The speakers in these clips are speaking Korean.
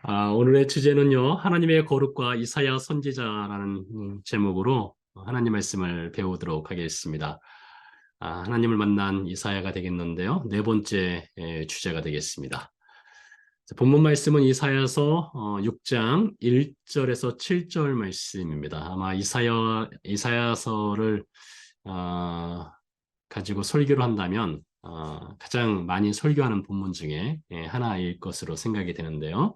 오늘의 주제는요, 하나님의 거룩과 이사야 선지자라는 제목으로 하나님 말씀을 배우도록 하겠습니다. 하나님을 만난 이사야가 되겠는데요. 네 번째 주제가 되겠습니다. 본문 말씀은 이사야서 6장 1절에서 7절 말씀입니다. 아마 이사야서를 가지고 설교를 한다면 가장 많이 설교하는 본문 중에 하나일 것으로 생각이 되는데요.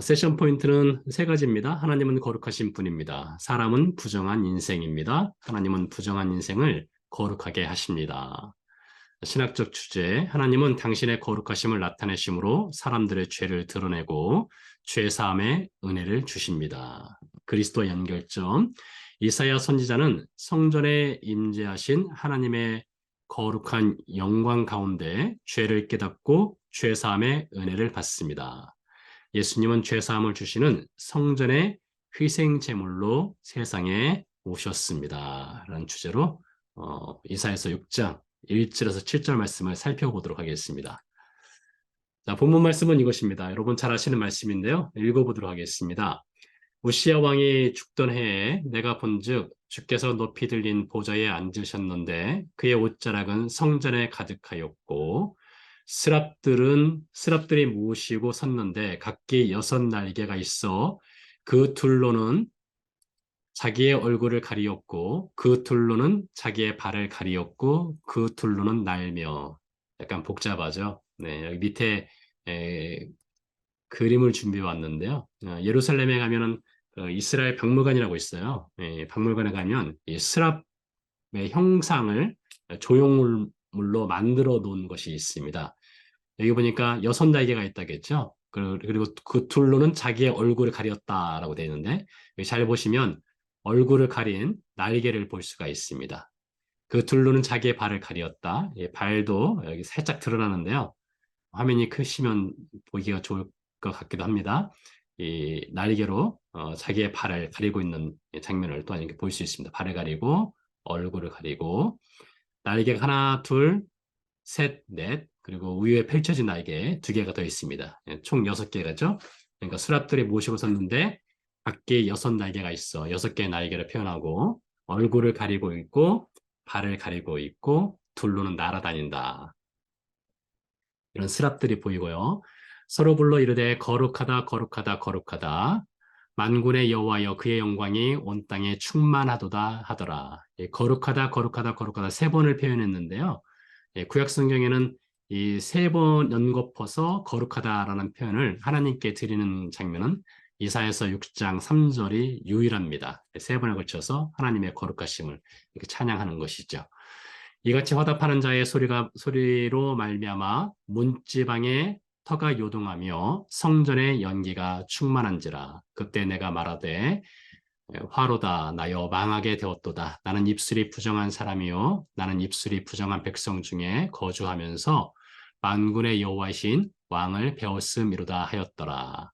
세션 포인트는 세 가지입니다. 하나님은 거룩하신 분입니다. 사람은 부정한 인생입니다. 하나님은 부정한 인생을 거룩하게 하십니다. 신학적 주제, 하나님은 당신의 거룩하심을 나타내심으로 사람들의 죄를 드러내고 죄사함의 은혜를 주십니다. 그리스도 연결점, 이사야 선지자는 성전에 임재하신 하나님의 거룩한 영광 가운데 죄를 깨닫고 죄사함의 은혜를 받습니다. 예수님은 죄사함을 주시는 성전의 희생 제물로 세상에 오셨습니다. 라는 주제로 이사야서 6장 1절에서 7절 말씀을 살펴보도록 하겠습니다. 자, 본문 말씀은 이것입니다. 여러분 잘 아시는 말씀인데요. 읽어보도록 하겠습니다. 우시야 왕이 죽던 해에 내가 본즉 주께서 높이 들린 보좌에 앉으셨는데 그의 옷자락은 성전에 가득하였고 스랍들이 모시고 섰는데 각기 6날개가 있어 그 둘로는 자기의 얼굴을 가리었고 그 둘로는 자기의 발을 가리었고 그 둘로는 날며 약간 복잡하죠. 네, 여기 밑에 그림을 준비해 왔는데요. 예루살렘에 가면은 이스라엘 박물관이라고 있어요. 박물관에 가면 이 스랍의 형상을 조형물로 만들어 놓은 것이 있습니다. 여기 보니까 6날개가 있다겠죠. 그리고 그 둘로는 자기의 얼굴을 가렸다라고 되어 있는데 여기 잘 보시면 얼굴을 가린 날개를 볼 수가 있습니다. 그 둘로는 자기의 발을 가렸다. 발도 여기 살짝 드러나는데요. 화면이 크시면 보기가 좋을 것 같기도 합니다. 이 날개로 자기의 발을 가리고 있는 장면을 또한 이렇게 볼 수 있습니다. 발을 가리고 얼굴을 가리고 날개가 하나, 둘, 셋, 넷, 그리고 위에 펼쳐진 날개 2개가 더 있습니다. 총 6개가죠. 그러니까 수랍들이 모시고 섰는데 각기 6날개가 있어 6개의 날개를 표현하고 얼굴을 가리고 있고 발을 가리고 있고 둘로는 날아다닌다. 이런 스랍들이 보이고요. 서로 불러 이르되 거룩하다 거룩하다 거룩하다 만군의 여호와여 그의 영광이 온 땅에 충만하도다 하더라. 거룩하다 거룩하다 거룩하다 3번을 표현했는데요. 구약 성경에는 이 3번 연거퍼서 거룩하다라는 표현을 하나님께 드리는 장면은 이사야서 6장 3절이 유일합니다. 3번에 걸쳐서 하나님의 거룩하심을 이렇게 찬양하는 것이죠. 이같이 화답하는 자의 소리로 말미암아 문지방에 터가 요동하며 성전의 연기가 충만한지라. 그때 내가 말하되 화로다 나여 망하게 되었도다. 나는 입술이 부정한 사람이요 나는 입술이 부정한 백성 중에 거주하면서 만군의 여호와이신 왕을 배웠음이로다 하였더라.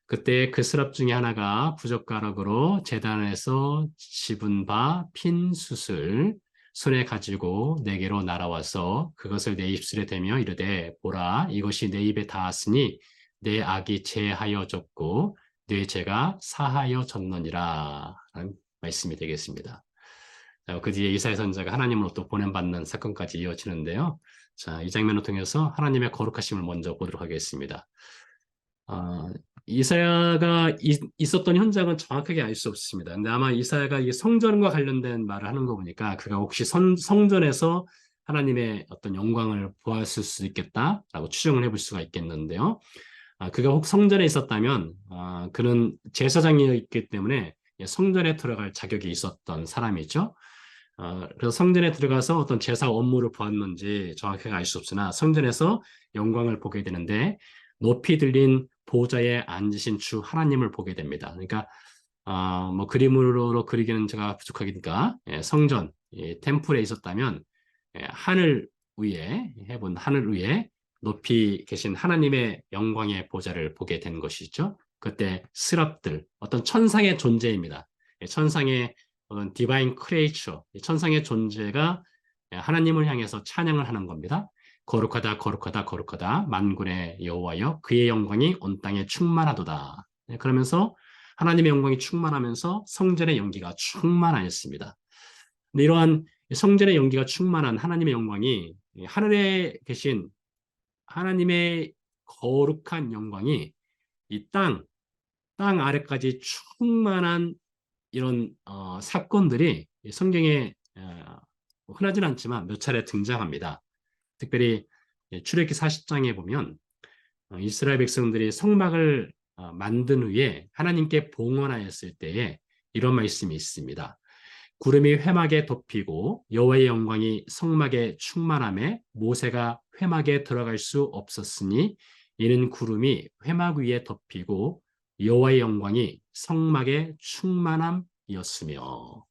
그때 그 스랍 중에 하나가 부젓가락으로 제단에서 집은 바 핀 숯을 손에 가지고 내게로 날아와서 그것을 내 입술에 대며 이르되 보라 이것이 내 입에 닿았으니 내 악이 제하여졌고 내 죄가 사하여졌느니라 라는 말씀이 되겠습니다. 그 뒤에 이사야 선지자가 하나님으로 또 보냄받는 사건까지 이어지는데요. 자, 이 장면을 통해서 하나님의 거룩하심을 먼저 보도록 하겠습니다. 이사야가 있었던 현장은 정확하게 알 수 없습니다. 근데 아마 이사야가 이 성전과 관련된 말을 하는 거 보니까 그가 혹시 성전에서 하나님의 어떤 영광을 보았을 수 있겠다라고 추정을 해볼 수가 있겠는데요. 그가 혹 성전에 있었다면 그는 제사장이었기 때문에 성전에 들어갈 자격이 있었던 사람이죠. 그래서 성전에 들어가서 어떤 제사 업무를 보았는지 정확하게 알 수 없으나 성전에서 영광을 보게 되는데 높이 들린 보좌에 앉으신 주 하나님을 보게 됩니다. 그러니까 뭐 그림으로 그리기는 제가 부족하니까 성전, 템플에 있었다면 하늘 위에 해본 하늘 위에 높이 계신 하나님의 영광의 보좌를 보게 된 것이죠. 그때 스랍들 어떤 천상의 존재입니다. 천상의 어떤 디바인 크리에이처, 천상의 존재가 하나님을 향해서 찬양을 하는 겁니다. 거룩하다 거룩하다 거룩하다 만군의 여호와여 그의 영광이 온 땅에 충만하도다. 네, 그러면서 하나님의 영광이 충만하면서 성전의 연기가 충만하였습니다. 근데 이러한 성전의 연기가 충만한 하나님의 영광이 하늘에 계신 하나님의 거룩한 영광이 이 땅 아래까지 충만한 이런 사건들이 성경에 흔하진 않지만 몇 차례 등장합니다. 특별히 출애굽기 40장에 보면 이스라엘 백성들이 성막을 만든 후에 하나님께 봉헌하였을 때에 이런 말씀이 있습니다. 구름이 회막에 덮이고 여호와의 영광이 성막에 충만함에 모세가 회막에 들어갈 수 없었으니 이는 구름이 회막 위에 덮이고 여호와의 영광이 성막에 충만함이었으며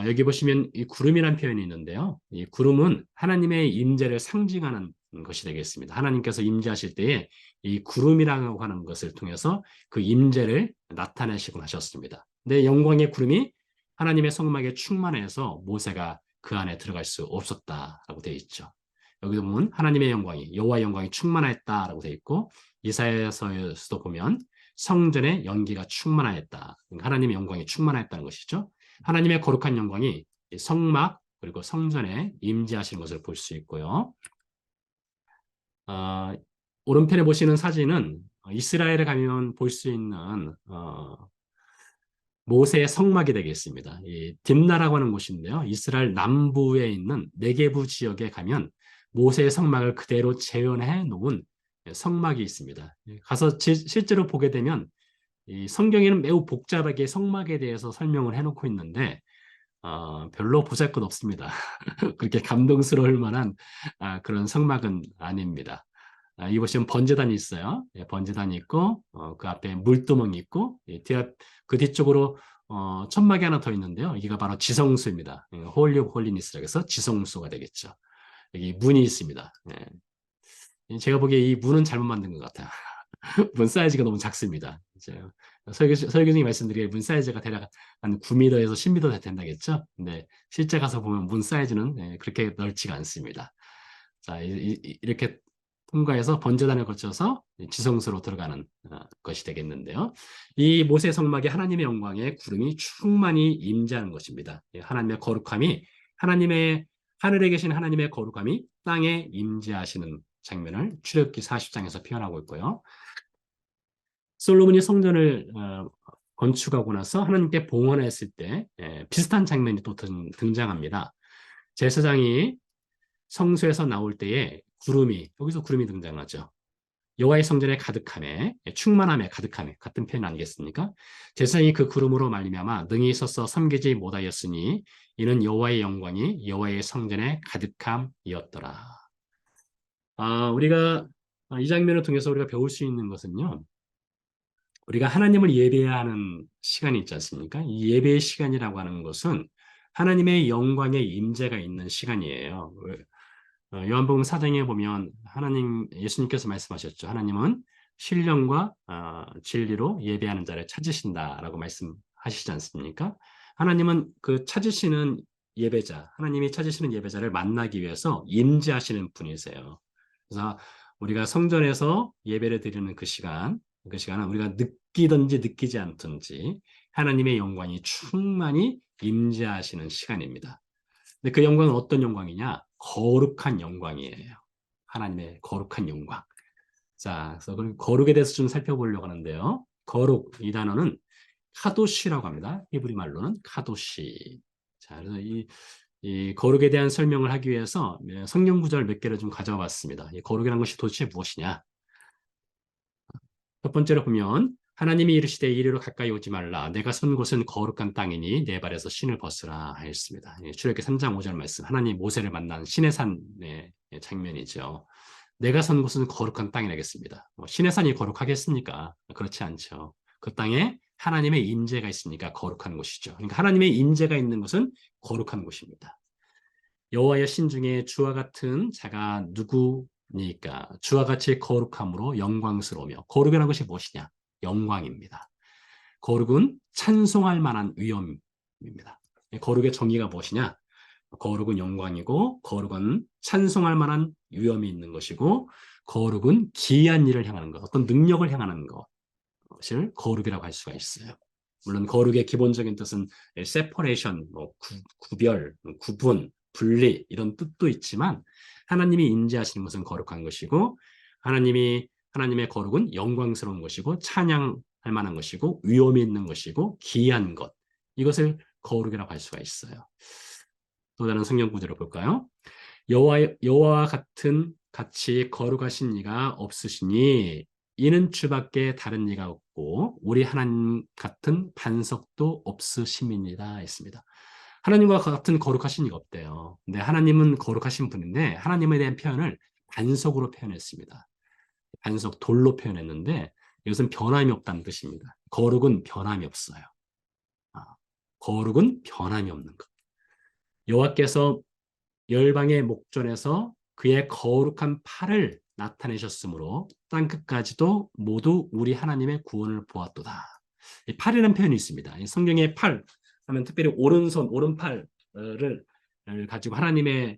여기 보시면 이 구름이라는 표현이 있는데요. 이 구름은 하나님의 임재를 상징하는 것이 되겠습니다. 하나님께서 임재하실 때에 이 구름이라고 하는 것을 통해서 그 임재를 나타내시곤 하셨습니다. 근데 영광의 구름이 하나님의 성막에 충만해서 모세가 그 안에 들어갈 수 없었다라고 되어 있죠. 여기도 보면 하나님의 영광이 여호와의 영광이 충만했다라고 되어 있고 이사야서에서도 보면 성전의 연기가 충만하였다. 그러니까 하나님의 영광이 충만하였다는 것이죠. 하나님의 거룩한 영광이 성막 그리고 성전에 임재하시는 것을 볼 수 있고요. 오른편에 보시는 사진은 이스라엘에 가면 볼 수 있는 모세의 성막이 되겠습니다. 이 딥나라고 하는 곳인데요. 이스라엘 남부에 있는 네게부 지역에 가면 모세의 성막을 그대로 재현해 놓은 성막이 있습니다. 가서 실제로 보게 되면 이 성경에는 매우 복잡하게 성막에 대해서 설명을 해놓고 있는데 별로 보잘것 없습니다. 그렇게 감동스러울 만한 그런 성막은 아닙니다. 이 보시면 번제단이 있어요. 예, 번제단이 있고 그 앞에 물두멍이 있고 그 뒤쪽으로 천막이 하나 더 있는데요. 이게 바로 지성소입니다. 홀리 오브 홀리니스라고 해서 지성소가 되겠죠. 여기 문이 있습니다. 예. 제가 보기에 이 문은 잘못 만든 것 같아요. 문 사이즈가 너무 작습니다. 설교중에 말씀드린 문 사이즈가 대략 한 9m에서 10m 된다겠죠? 근데 실제 가서 보면 문 사이즈는 그렇게 넓지가 않습니다. 자, 이렇게 통과해서 번제단을 거쳐서 지성소로 들어가는 것이 되겠는데요. 이 모세 성막에 하나님의 영광에 구름이 충만히 임재하는 것입니다. 하나님의 거룩함이 하늘에 계신 하나님의 거룩함이 땅에 임재하시는 장면을 출애굽기 40장에서 표현하고 있고요. 솔로몬이 성전을 건축하고 나서 하나님께 봉헌했을 때 비슷한 장면이 또 등장합니다. 제사장이 성소에서 나올 때에 여기서 구름이 등장하죠. 여호와의 성전에 가득함에 충만함에 가득함에 같은 표현 아니겠습니까? 제사장이 그 구름으로 말미암아 능히 있어서 섬기지 못하였으니 이는 여호와의 영광이 여호와의 성전에 가득함이었더라. 우리가 이 장면을 통해서 우리가 배울 수 있는 것은요. 우리가 하나님을 예배해야 하는 시간이 있지 않습니까? 이 예배의 시간이라고 하는 것은 하나님의 영광의 임재가 있는 시간이에요. 요한복음 4장에 보면 예수님께서 말씀하셨죠. 하나님은 신령과 진리로 예배하는 자를 찾으신다라고 말씀하시지 않습니까? 하나님은 그 하나님이 찾으시는 예배자를 만나기 위해서 임재하시는 분이세요. 그래서 우리가 성전에서 예배를 드리는 그 시간은 우리가 느끼든지 느끼지 않든지 하나님의 영광이 충만히 임재하시는 시간입니다. 근데 그 영광은 어떤 영광이냐? 거룩한 영광이에요. 하나님의 거룩한 영광. 자, 그래서 그 거룩에 대해서 좀 살펴보려고 하는데요. 거룩, 이 단어는 카도시라고 합니다. 히브리 말로는 카도시. 자, 그래서 이 거룩에 대한 설명을 하기 위해서 성경 구절 몇 개를 좀 가져와 봤습니다. 이 거룩이라는 것이 도대체 무엇이냐? 첫 번째로 보면 하나님이 이르시되 이리로 가까이 오지 말라. 내가 선 곳은 거룩한 땅이니 내 발에서 신을 벗으라 하였습니다. 출애굽기 3장 5절 말씀. 하나님 모세를 만난 시내산의 장면이죠. 내가 선 곳은 거룩한 땅이라겠습니다. 시내산이 거룩하겠습니까? 그렇지 않죠. 그 땅에 하나님의 임재가 있으니까 거룩한 곳이죠. 그러니까 하나님의 임재가 있는 곳은 거룩한 곳입니다. 여호와의 신 중에 주와 같은 자가 누구니까? 주와 같이 거룩함으로 영광스러우며. 거룩이라는 것이 무엇이냐? 영광입니다. 거룩은 찬송할 만한 위엄입니다. 거룩의 정의가 무엇이냐? 거룩은 영광이고 거룩은 찬송할 만한 위엄이 있는 것이고 거룩은 기이한 일을 향하는 것, 어떤 능력을 향하는 것을 거룩이라고 할 수가 있어요. 물론 거룩의 기본적인 뜻은 separation, 구별, 구분, 분리 이런 뜻도 있지만 하나님이 인지하시는 것은 거룩한 것이고 하나님의 거룩은 영광스러운 것이고 찬양할 만한 것이고 위엄이 있는 것이고 기이한 것 이것을 거룩이라고 할 수가 있어요. 또 다른 성경 구절을 볼까요? 여호와와 같은 같이 거룩하신 이가 없으시니 이는 주밖에 다른 이가 없고 우리 하나님 같은 반석도 없으심이니라 했습니다. 하나님과 같은 거룩하신 이가 없대요. 근데 하나님은 거룩하신 분인데 하나님에 대한 표현을 반석으로 표현했습니다. 반석 돌로 표현했는데 이것은 변함이 없다는 뜻입니다. 거룩은 변함이 없어요. 거룩은 변함이 없는 것. 여호와께서 열방의 목전에서 그의 거룩한 팔을 나타내셨으므로 땅끝까지도 모두 우리 하나님의 구원을 보았도다. 이 팔이라는 표현이 있습니다. 이 성경의 팔 하면 특별히 오른손, 오른팔을 가지고 하나님을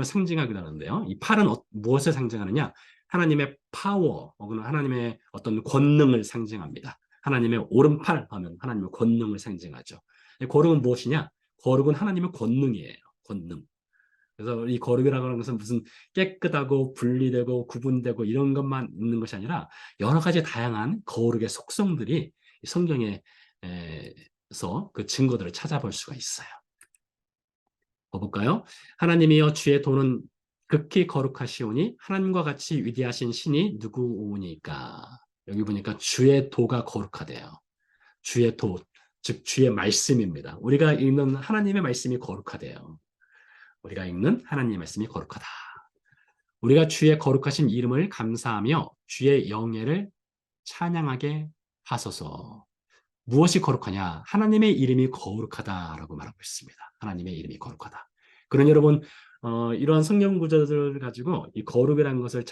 상징하기도 하는데요. 이 팔은 무엇을 상징하느냐? 하나님의 파워 혹은 하나님의 어떤 권능을 상징합니다. 하나님의 오른팔 하면 하나님의 권능을 상징하죠. 거룩은 무엇이냐? 거룩은 하나님의 권능이에요. 권능. 그래서 이 거룩이라고 하는 것은 무슨 깨끗하고 분리되고 구분되고 이런 것만 있는 것이 아니라 여러 가지 다양한 거룩의 속성들이 성경에서 그 증거들을 찾아볼 수가 있어요. 볼까요? 하나님이여 주의 도는 극히 거룩하시오니 하나님과 같이 위대하신 신이 누구오니까. 여기 보니까 주의 도가 거룩하대요. 주의 도, 즉 주의 말씀입니다. 우리가 읽는 하나님의 말씀이 거룩하대요. 우리가 읽는 하나님의 말씀이 거룩하다. 우리가 주의 거룩하신 이름을 감사하며 주의 영예를 찬양하게 하소서. 무엇이 거룩하냐? 하나님의 이름이 거룩하다라고 말하고 있습니다. 하나님의 이름이 거룩하다. 그러니 여러분 이러한 성경 구절들을 가지고 이 거룩이라는 것을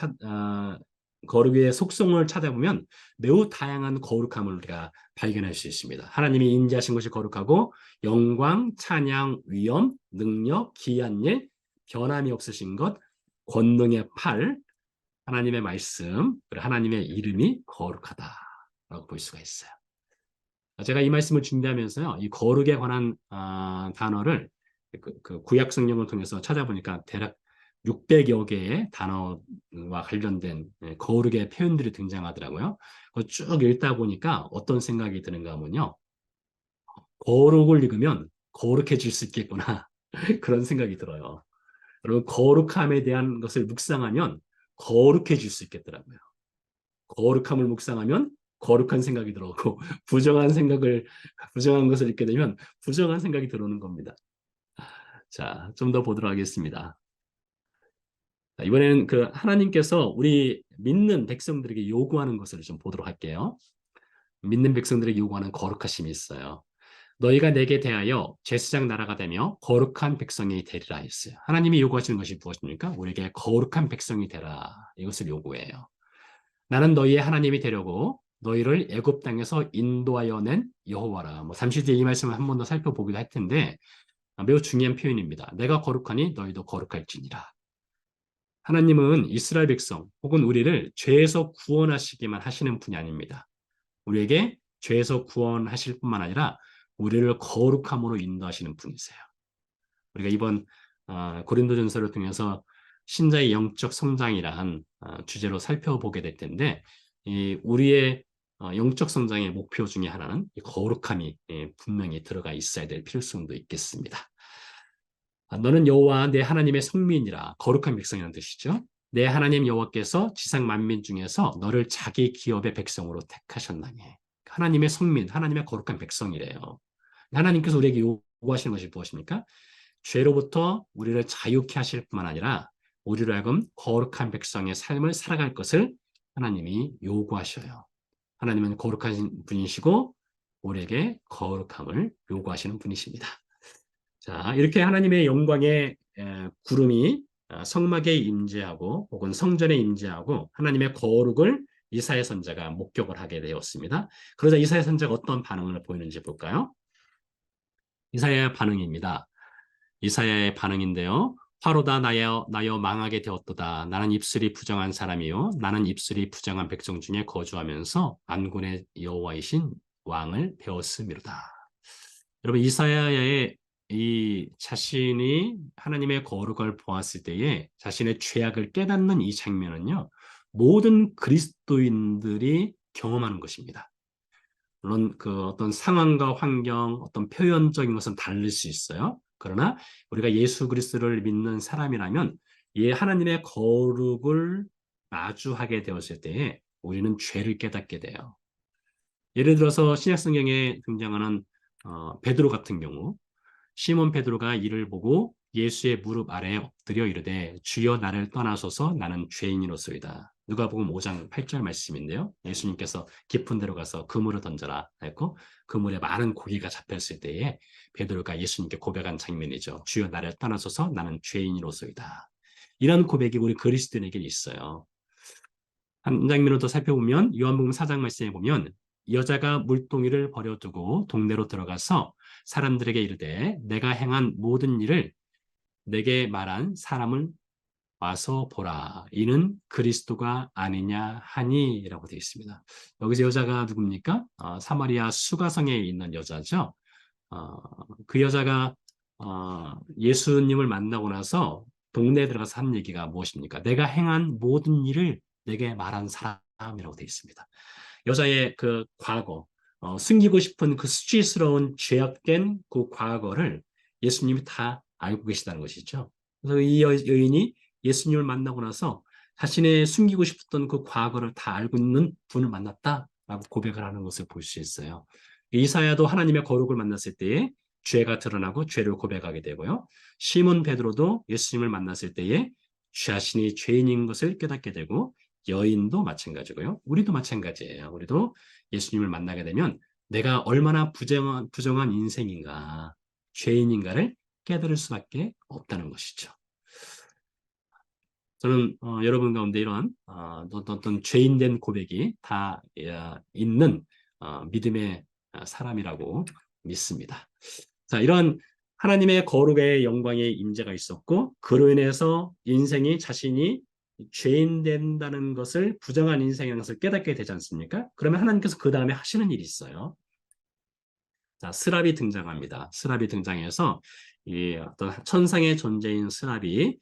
거룩의 속성을 찾아보면 매우 다양한 거룩함을 우리가 발견할 수 있습니다. 하나님이 인지하신 것이 거룩하고 영광, 찬양, 위엄, 능력, 기이한 일, 변함이 없으신 것, 권능의 팔, 하나님의 말씀, 그리고 하나님의 이름이 거룩하다라고 볼 수가 있어요. 제가 이 말씀을 준비하면서요, 이 거룩에 관한 단어를 그 구약 성경을 통해서 찾아보니까 대략 600여 개의 단어와 관련된 거룩의 표현들이 등장하더라고요. 쭉 읽다 보니까 어떤 생각이 드는가 하면요. 거룩을 읽으면 거룩해질 수 있겠구나. 그런 생각이 들어요. 여러분, 거룩함에 대한 것을 묵상하면 거룩해질 수 있겠더라고요. 거룩함을 묵상하면 거룩한 생각이 들어오고 부정한 것을 읽게 되면 부정한 생각이 들어오는 겁니다. 자, 좀 더 보도록 하겠습니다. 이번에는 그 하나님께서 우리 믿는 백성들에게 요구하는 것을 좀 보도록 할게요. 믿는 백성들에게 요구하는 거룩하심이 있어요. 너희가 내게 대하여 제사장 나라가 되며 거룩한 백성이 되리라 했어요. 하나님이 요구하시는 것이 무엇입니까? 우리에게 거룩한 백성이 되라. 이것을 요구해요. 나는 너희의 하나님이 되려고 너희를 애굽 땅에서 인도하여 낸 여호와라. 잠시 뒤에 이 말씀을 한 번 더 살펴보기도 할 텐데 매우 중요한 표현입니다. 내가 거룩하니 너희도 거룩할지니라. 하나님은 이스라엘 백성 혹은 우리를 죄에서 구원하시기만 하시는 분이 아닙니다. 우리에게 죄에서 구원하실 뿐만 아니라 우리를 거룩함으로 인도하시는 분이세요. 우리가 이번 고린도전서를 통해서 신자의 영적 성장이란 주제로 살펴보게 될 텐데 우리의 영적 성장의 목표 중에 하나는 거룩함이 분명히 들어가 있어야 될 필요성도 있겠습니다. 너는 여호와 내 하나님의 성민이라. 거룩한 백성이라는 뜻이죠. 내 하나님 여호와께서 지상 만민 중에서 너를 자기 기업의 백성으로 택하셨나니. 하나님의 성민, 하나님의 거룩한 백성이래요. 하나님께서 우리에게 요구하시는 것이 무엇입니까? 죄로부터 우리를 자유케 하실 뿐만 아니라 우리로 하여금 거룩한 백성의 삶을 살아갈 것을 하나님이 요구하셔요. 하나님은 거룩하신 분이시고 우리에게 거룩함을 요구하시는 분이십니다. 자, 이렇게 하나님의 영광의 구름이 성막에 임재하고 혹은 성전에 임재하고 하나님의 거룩을 이사야 선지자가 목격을 하게 되었습니다. 그러자 이사야 선지자가 어떤 반응을 보이는지 볼까요? 이사야의 반응입니다. 이사야의 반응인데요. 화로다 나여 망하게 되었도다. 나는 입술이 부정한 사람이요. 나는 입술이 부정한 백성 중에 거주하면서 만군의 여호와이신 왕을 배웠음이로다. 여러분 이사야의 이 자신이 하나님의 거룩을 보았을 때에 자신의 죄악을 깨닫는 이 장면은요. 모든 그리스도인들이 경험하는 것입니다. 물론 그 어떤 상황과 환경, 어떤 표현적인 것은 다를 수 있어요. 그러나 우리가 예수 그리스도를 믿는 사람이라면 이 하나님의 거룩을 마주하게 되었을 때에 우리는 죄를 깨닫게 돼요. 예를 들어서 신약 성경에 등장하는 베드로 같은 경우 시몬 베드로가 이를 보고 예수의 무릎 아래에 엎드려 이르되 주여 나를 떠나소서 나는 죄인이로소이다. 누가복음 5장 8절 말씀인데요. 예수님께서 깊은 데로 가서 그물을 던져라 했고 그물에 많은 고기가 잡혔을 때에 베드로가 예수님께 고백한 장면이죠. 주여 나를 떠나소서 나는 죄인이로소이다. 이런 고백이 우리 그리스도인에게 있어요. 한 장면을 더 살펴보면 요한복음 4장 말씀에 보면 여자가 물동이를 버려두고 동네로 들어가서 사람들에게 이르되 내가 행한 모든 일을 내게 말한 사람을 와서 보라. 이는 그리스도가 아니냐 하니라고 되어 있습니다. 여기서 여자가 누굽니까? 사마리아 수가성에 있는 여자죠. 어, 그 여자가 예수님을 만나고 나서 동네에 들어가서 한 얘기가 무엇입니까? 내가 행한 모든 일을 내게 말한 사람이라고 되어 있습니다. 여자의 그 과거, 숨기고 싶은 그 수치스러운 죄악된 그 과거를 예수님이 다 알고 계시다는 것이죠. 그래서 이 여인이 예수님을 만나고 나서 자신의 숨기고 싶었던 그 과거를 다 알고 있는 분을 만났다라고 고백을 하는 것을 볼 수 있어요. 이사야도 하나님의 거룩을 만났을 때에 죄가 드러나고 죄를 고백하게 되고요. 시몬 베드로도 예수님을 만났을 때에 자신이 죄인인 것을 깨닫게 되고 여인도 마찬가지고요. 우리도 마찬가지예요. 우리도 예수님을 만나게 되면 내가 얼마나 부정한 인생인가, 죄인인가를 깨달을 수밖에 없다는 것이죠. 저는 여러분 가운데 이런 어떤 죄인된 고백이 다 있는 믿음의 사람이라고 믿습니다. 자, 이런 하나님의 거룩의 영광의 임재가 있었고 그로 인해서 인생이 자신이 죄인 된다는 것을 부정한 인생인 것을 깨닫게 되지 않습니까? 그러면 하나님께서 그 다음에 하시는 일이 있어요. 자, 스랍이 등장합니다. 스랍이 등장해서 이 어떤 천상의 존재인 스랍이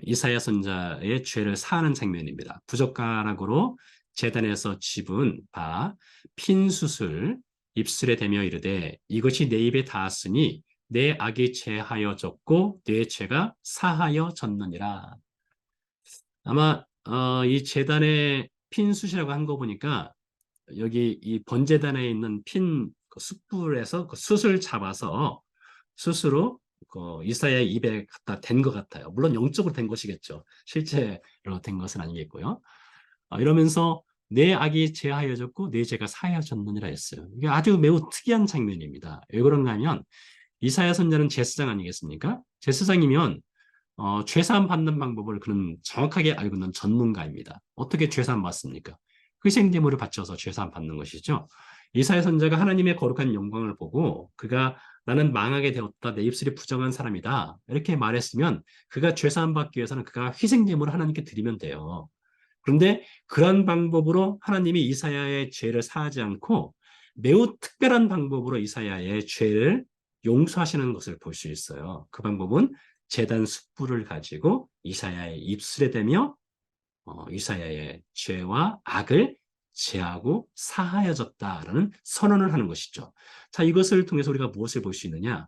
이사야 선자의 죄를 사하는 장면입니다. 부젓가락으로 제단에서 집은 바 핀 숯을 입술에 대며 이르되 이것이 내 입에 닿았으니 내 악이 제하여졌고 내 죄가 사하여졌느니라. 아마 이 제단의 핀 숯이라고 한 거 보니까 여기 이 번제단에 있는 핀 숯불에서 그 숯을 잡아서 숯으로 이사야의 입에 갖다 댄 것 같아요. 물론 영적으로 된 것이겠죠. 실제로 된 것은 아니겠고요. 이러면서 내 악이 제하여졌고 내 죄가 사하여졌느니라 했어요. 이게 아주 매우 특이한 장면입니다. 왜 그런가 하면 이사야 선자는 제사장 아니겠습니까? 제사장이면 죄사함 받는 방법을 그는 정확하게 알고 있는 전문가입니다. 어떻게 죄사함 받습니까? 희생제물을 바쳐서 죄사함 받는 것이죠. 이사야 선자가 하나님의 거룩한 영광을 보고 그가 나는 망하게 되었다. 내 입술이 부정한 사람이다. 이렇게 말했으면 그가 죄사함 받기 위해서는 그가 희생제물을 하나님께 드리면 돼요. 그런데 그런 방법으로 하나님이 이사야의 죄를 사하지 않고 매우 특별한 방법으로 이사야의 죄를 용서하시는 것을 볼 수 있어요. 그 방법은 제단 숯불을 가지고 이사야의 입술에 대며 이사야의 죄와 악을 제하고 사하여졌다라는 선언을 하는 것이죠. 자, 이것을 통해서 우리가 무엇을 볼 수 있느냐?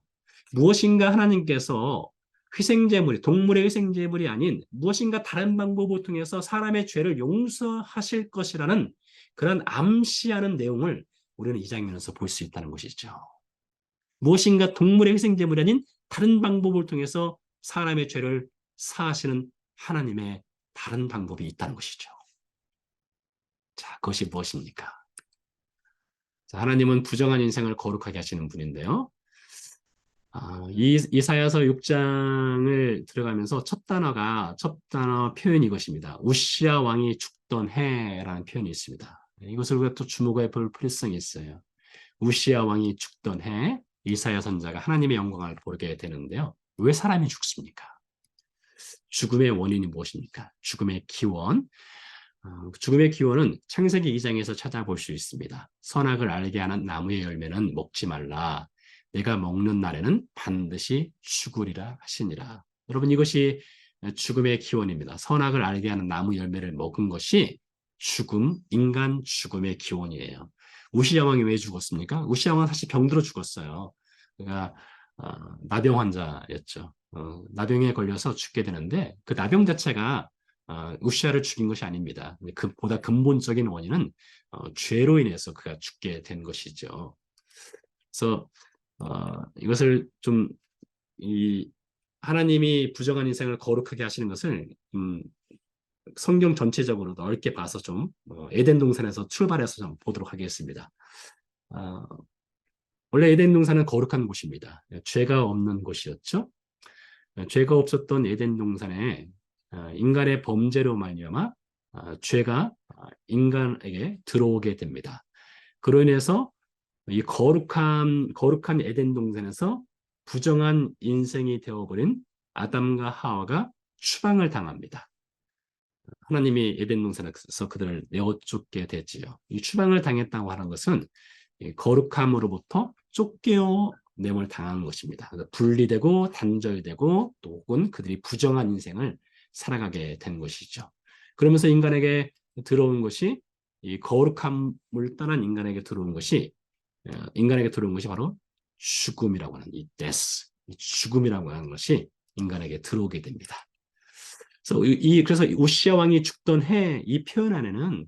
무엇인가 하나님께서 희생제물이 동물의 희생제물이 아닌 무엇인가 다른 방법을 통해서 사람의 죄를 용서하실 것이라는 그런 암시하는 내용을 우리는 이 장면에서 볼 수 있다는 것이죠. 무엇인가 동물의 희생제물이 아닌 다른 방법을 통해서 사람의 죄를 사하시는 하나님의 다른 방법이 있다는 것이죠. 자, 그것이 무엇입니까? 자, 하나님은 부정한 인생을 거룩하게 하시는 분인데요. 이사야서 6장을 들어가면서 첫 단어 표현이 이것입니다. 우시아 왕이 죽던 해라는 표현이 있습니다. 이것을 우리가 또 주목해 볼 필요성이 있어요. 우시아 왕이 죽던 해 이사야 선자가 하나님의 영광을 보게 되는데요. 왜 사람이 죽습니까? 죽음의 원인이 무엇입니까? 죽음의 기원. 죽음의 기원은 창세기 2장에서 찾아볼 수 있습니다. 선악을 알게 하는 나무의 열매는 먹지 말라. 내가 먹는 날에는 반드시 죽으리라 하시니라. 여러분, 이것이 죽음의 기원입니다. 선악을 알게 하는 나무 열매를 먹은 것이 인간 죽음의 기원이에요. 우시야 왕이 왜 죽었습니까? 우시야 왕은 사실 병들어 죽었어요. 그러니까 나병 환자였죠. 나병에 걸려서 죽게 되는데 그 나병 자체가 우시아를 죽인 것이 아닙니다. 그보다 근본적인 원인은 죄로 인해서 그가 죽게 된 것이죠. 그래서 이것을 좀 하나님이 부정한 인생을 거룩하게 하시는 것을 성경 전체적으로 넓게 봐서 좀 에덴 동산에서 출발해서 좀 보도록 하겠습니다. 원래 에덴 동산은 거룩한 곳입니다. 죄가 없는 곳이었죠. 죄가 없었던 에덴 동산에 인간의 범죄로 말미암아 죄가 인간에게 들어오게 됩니다. 그로 인해서 이 거룩한 에덴 동산에서 부정한 인생이 되어버린 아담과 하와가 추방을 당합니다. 하나님이 에덴 동산에서 그들을 내어쫓게 됐지요. 이 추방을 당했다고 하는 것은 거룩함으로부터 쫓겨냄을 당한 것입니다. 분리되고 단절되고 또 혹은 그들이 부정한 인생을 살아가게 된 것이죠. 그러면서 인간에게 들어온 것이 이 거룩함을 떠난 인간에게 들어온 것이 바로 죽음이라고 하는 이 death, 이 죽음이라고 하는 것이 인간에게 들어오게 됩니다. 그래서 우시야 왕이 죽던 해 이 표현 안에는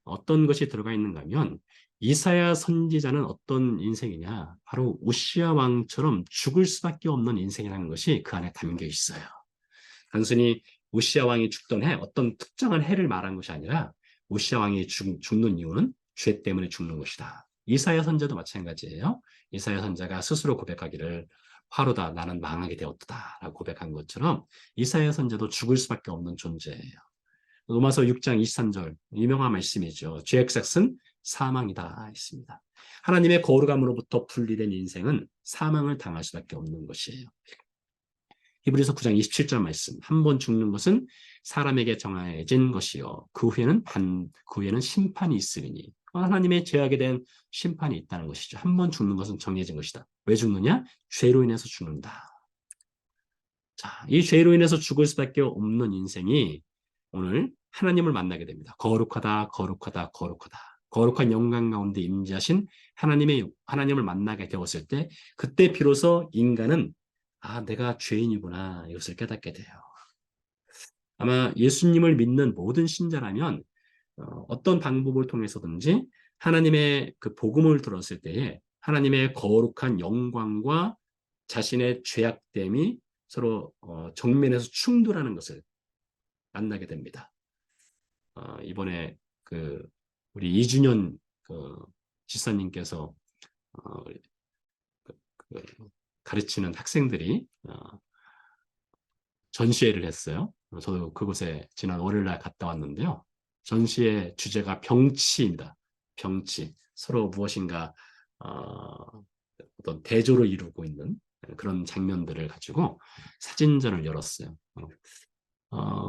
어떤 것이 들어가 있는가 하면 이사야 선지자는 어떤 인생이냐? 바로 우시야 왕처럼 죽을 수밖에 없는 인생이라는 것이 그 안에 담겨 있어요. 단순히 우시야 왕이 죽던 해, 어떤 특정한 해를 말한 것이 아니라 우시야 왕이 죽는 이유는 죄 때문에 죽는 것이다. 이사야 선지자도 마찬가지예요. 이사야 선지자가 스스로 고백하기를 화로다 나는 망하게 되었다 라고 고백한 것처럼 이사야 선지자도 죽을 수밖에 없는 존재예요. 로마서 6장 23절 유명한 말씀이죠. 죄의 삭은 사망이다 했습니다. 하나님의 거룩함으로부터 분리된 인생은 사망을 당할 수밖에 없는 것이에요. 히브리서 9장 27절 말씀. 한 번 죽는 것은 사람에게 정해진 것이요. 그 후에는 심판이 있으리니. 하나님의 죄악에 대한 심판이 있다는 것이죠. 한 번 죽는 것은 정해진 것이다. 왜 죽느냐? 죄로 인해서 죽는다. 자, 이 죄로 인해서 죽을 수밖에 없는 인생이 오늘 하나님을 만나게 됩니다. 거룩하다, 거룩하다, 거룩하다. 거룩한 영광 가운데 임재하신 하나님을 만나게 되었을 때 그때 비로소 인간은 내가 죄인이구나 이것을 깨닫게 돼요. 아마 예수님을 믿는 모든 신자라면 어떤 방법을 통해서든지 하나님의 그 복음을 들었을 때에 하나님의 거룩한 영광과 자신의 죄악됨이 서로 정면에서 충돌하는 것을 만나게 됩니다. 이번에 우리 이준현 지사님께서 가르치는 학생들이 전시회를 했어요. 저도 그곳에 지난 월요일날 갔다 왔는데요. 전시의 주제가 병치입니다. 병치. 서로 무엇인가 어떤 대조를 이루고 있는 그런 장면들을 가지고 사진전을 열었어요.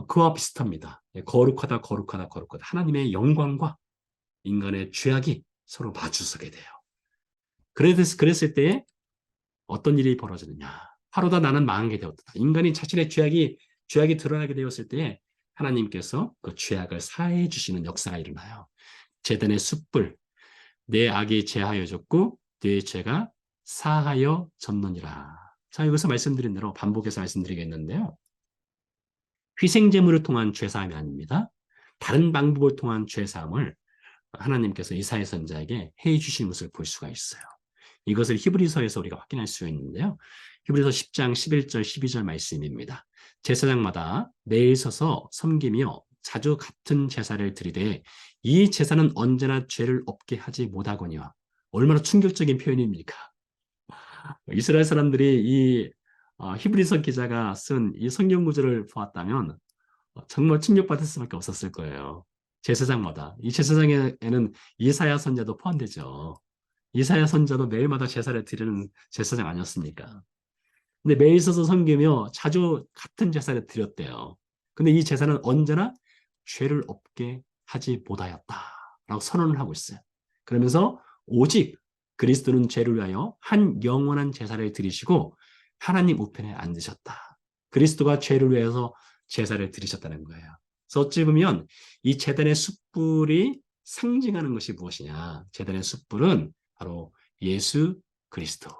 그와 비슷합니다. 거룩하다, 거룩하다, 거룩하다. 하나님의 영광과 인간의 죄악이 서로 마주서게 돼요. 그랬을 때에 어떤 일이 벌어지느냐. 하루다 나는 망하게 되었다. 인간이 자신의 죄악이 드러나게 되었을 때에 하나님께서 그 죄악을 사해 주시는 역사가 일어나요. 제단의 숯불, 내 악이 제하여졌고 내 죄가 사하여 졌느니라. 자, 여기서 말씀드린 대로 반복해서 말씀드리겠는데요. 희생제물을 통한 죄사함이 아닙니다. 다른 방법을 통한 죄사함을 하나님께서 이사야 선지자에게 해 주신 것을 볼 수가 있어요. 이것을 히브리서에서 우리가 확인할 수 있는데요. 히브리서 10장 11절 12절 말씀입니다. 제사장마다 매일 서서 섬기며 자주 같은 제사를 드리되 이 제사는 언제나 죄를 없게 하지 못하거니와. 얼마나 충격적인 표현입니까? 이스라엘 사람들이 이 히브리서 기자가 쓴 이 성경 구절을 보았다면 정말 충격받을 수밖에 없었을 거예요. 제사장마다. 이 제사장에는 이사야 선지자도 포함되죠. 이사야 선지자도 매일마다 제사를 드리는 제사장 아니었습니까? 근데 매일 서서 섬기며 자주 같은 제사를 드렸대요. 근데 이 제사는 언제나 죄를 없게 하지 못하였다라고 선언을 하고 있어요. 그러면서 오직 그리스도는 죄를 위하여 한 영원한 제사를 드리시고 하나님 우편에 앉으셨다. 그리스도가 죄를 위해서 제사를 드리셨다는 거예요. 그래서 어찌 보면 이 제단의 숯불이 상징하는 것이 무엇이냐? 제단의 숯불은 바로 예수 그리스도,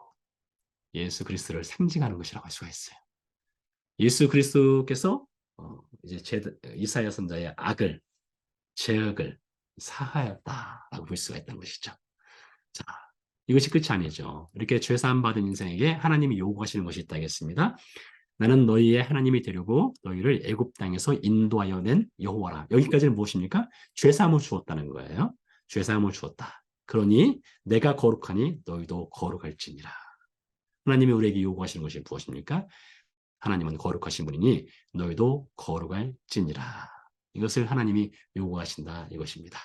예수 그리스도를 상징하는 것이라고 할 수가 있어요. 예수 그리스도께서 이제 이사야 선자의 악을, 죄악을 사하였다라고 볼 수가 있다는 것이죠. 자, 이것이 끝이 아니죠. 이렇게 죄 사함 받은 인생에게 하나님이 요구하시는 것이 있다겠습니다. 나는 너희의 하나님이 되려고 너희를 애굽 땅에서 인도하여 낸 여호와라. 여기까지는 무엇입니까? 죄 사함을 주었다는 거예요. 죄 사함을 주었다. 그러니 내가 거룩하니 너희도 거룩할지니라. 하나님이 우리에게 요구하시는 것이 무엇입니까? 하나님은 거룩하신 분이니 너희도 거룩할지니라. 이것을 하나님이 요구하신다 이것입니다.